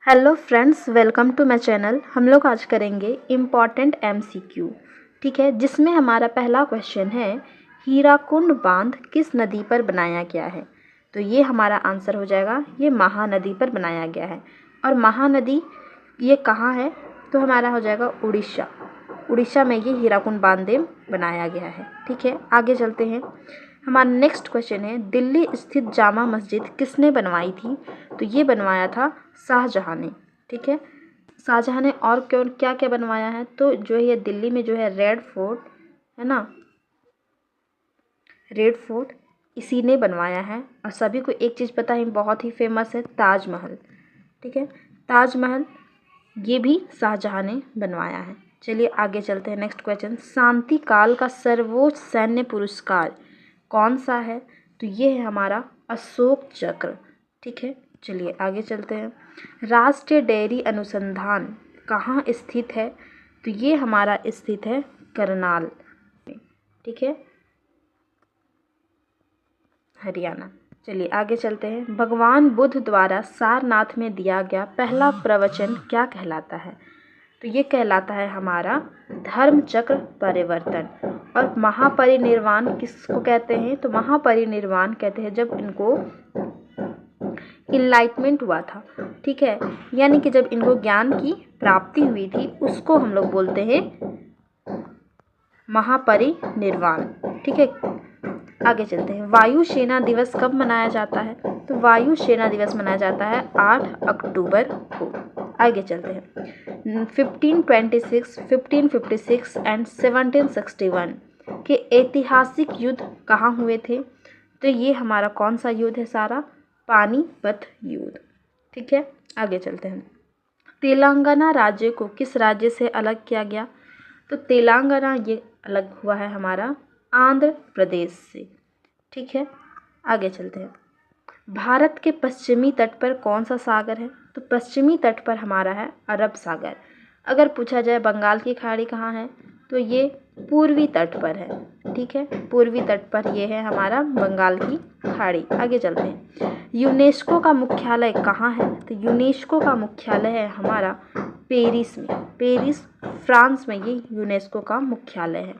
Hello friends, welcome to my channel. हम लोग आज करेंगे इम्पॉर्टेंट एमसीक्यू। ठीक है, जिसमें हमारा पहला क्वेश्चन है, हीराकुंड बांध किस नदी पर बनाया गया है। तो ये हमारा आंसर हो जाएगा, ये महानदी पर बनाया गया है। और महानदी ये कहाँ है, तो हमारा हो जाएगा उड़ीसा। उड़ीसा में ये हीराकुंड बांध डैम बनाया गया है। ठीक है, आगे चलते हैं। हमारा नेक्स्ट क्वेश्चन है, दिल्ली स्थित जामा मस्जिद किसने बनवाई थी। तो ये बनवाया था शाहजहाँ ने। ठीक है, शाहजहाँ ने और क्या क्या बनवाया है, तो जो है ये दिल्ली में जो है रेड फोर्ट है ना, रेड फोर्ट इसी ने बनवाया है। और सभी को एक चीज़ पता है, बहुत ही फेमस है, ताजमहल। ठीक है, ताजमहल ये भी शाहजहाँ ने बनवाया है। चलिए आगे चलते हैं। नेक्स्ट क्वेश्चन, शांति काल का सर्वोच्च सैन्य पुरस्कार कौन सा है। तो ये है हमारा अशोक चक्र। ठीक है, चलिए आगे चलते हैं। राष्ट्रीय डेयरी अनुसंधान कहाँ स्थित है। तो ये हमारा स्थित है करनाल में। ठीक है, हरियाणा। चलिए आगे चलते हैं। भगवान बुद्ध द्वारा सारनाथ में दिया गया पहला प्रवचन क्या कहलाता है। तो ये कहलाता है हमारा धर्म चक्र परिवर्तन। और महापरिनिर्वाण किसको कहते हैं, तो महापरिनिर्वाण कहते हैं जब इनको इनलाइटमेंट हुआ था। ठीक है, यानी कि जब इनको ज्ञान की प्राप्ति हुई थी, उसको हम लोग बोलते हैं महापरिनिर्वाण। ठीक है, आगे चलते हैं। वायु सेना दिवस कब मनाया जाता है। तो वायु सेना दिवस मनाया जाता है 8 अक्टूबर को। आगे चलते हैं। 1526, 1556 एंड 1761 के ऐतिहासिक युद्ध कहाँ हुए थे। तो ये हमारा कौन सा युद्ध है, सारा पानीपत युद्ध। ठीक है, आगे चलते हैं। तेलंगाना राज्य को किस राज्य से अलग किया गया। तो तेलंगाना ये अलग हुआ है हमारा आंध्र प्रदेश से। ठीक है, आगे चलते हैं। भारत के पश्चिमी तट पर कौन सा सागर है। तो पश्चिमी तट पर हमारा है अरब सागर। अगर पूछा जाए बंगाल की खाड़ी कहाँ है, तो ये पूर्वी तट पर है। ठीक है, पूर्वी तट पर ये है हमारा बंगाल की खाड़ी। आगे चलते हैं। यूनेस्को का मुख्यालय कहाँ है। तो यूनेस्को का मुख्यालय है हमारा पेरिस में। पेरिस फ्रांस में ये यूनेस्को का मुख्यालय है।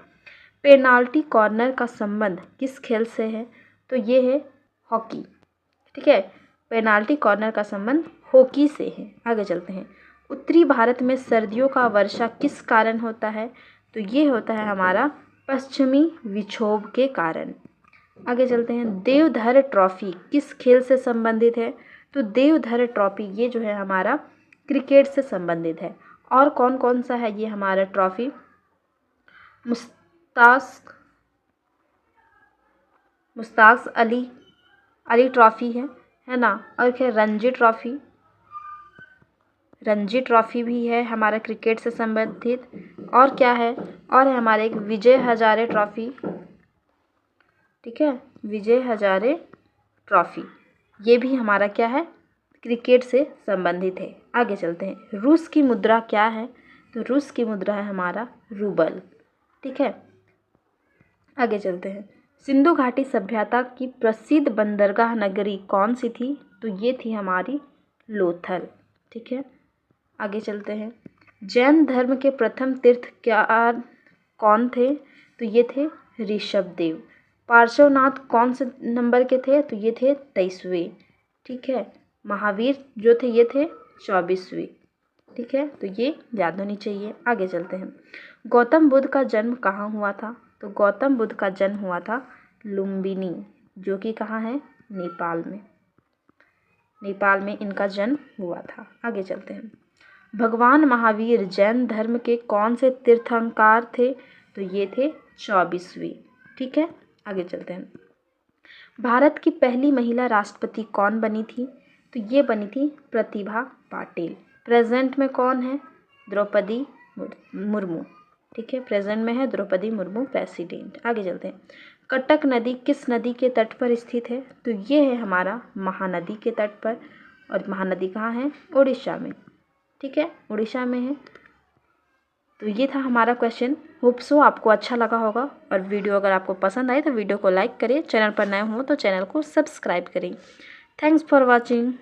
पेनाल्टी कॉर्नर का संबंध किस खेल से है। तो ये है हॉकी। ठीक है, पेनाल्टी कॉर्नर का संबंध हॉकी से है। आगे चलते हैं। उत्तरी भारत में सर्दियों का वर्षा किस कारण होता है। तो ये होता है हमारा पश्चिमी विक्षोभ के कारण। आगे चलते हैं। देवधर ट्रॉफी किस खेल से संबंधित है। तो देवधर ट्रॉफी ये जो है हमारा क्रिकेट से संबंधित है। और कौन कौन सा है ये हमारा ट्रॉफी, मुश्ताक अली ट्रॉफी है ना। और क्या रणजी ट्रॉफी भी है हमारा क्रिकेट से संबंधित। और क्या है, और है हमारे एक विजय हजारे ट्रॉफी। ठीक है, विजय हजारे ट्रॉफी ये भी हमारा क्या है, क्रिकेट से संबंधित है। आगे चलते हैं। रूस की मुद्रा क्या है। तो रूस की मुद्रा है हमारा रूबल। ठीक है, आगे चलते हैं। सिंधु घाटी सभ्यता की प्रसिद्ध बंदरगाह नगरी कौन सी थी। तो ये थी हमारी लोथल। ठीक है, आगे चलते हैं। जैन धर्म के प्रथम तीर्थंकर कौन थे। तो ये थे ऋषभदेव। पार्श्वनाथ कौन से नंबर के थे। तो ये थे 23वें। ठीक है, महावीर जो थे ये थे 24वें। ठीक है, तो ये याद होनी चाहिए। आगे चलते हैं। गौतम बुद्ध का जन्म कहाँ हुआ था। तो गौतम बुद्ध का जन्म हुआ था लुम्बिनी, जो कि कहाँ है, नेपाल में। नेपाल में इनका जन्म हुआ था। आगे चलते हैं। भगवान महावीर जैन धर्म के कौन से तीर्थंकर थे। तो ये थे 24वें। ठीक है, आगे चलते हैं। भारत की पहली महिला राष्ट्रपति कौन बनी थी। तो ये बनी थी प्रतिभा पाटिल। प्रेजेंट में कौन है, द्रौपदी मुर्मू। ठीक है, प्रेजेंट में है द्रौपदी मुर्मू प्रेसिडेंट। आगे चलते हैं। कटक नदी किस नदी के तट पर स्थित है। तो ये है हमारा महानदी के तट पर। और महानदी कहाँ है, उड़ीसा में। ठीक है, उड़ीसा में है। तो ये था हमारा क्वेश्चन। होप सो आपको अच्छा लगा होगा। और वीडियो अगर आपको पसंद आए तो वीडियो को लाइक करें, चैनल पर नए हो तो चैनल को सब्सक्राइब करें। Thanks for watching.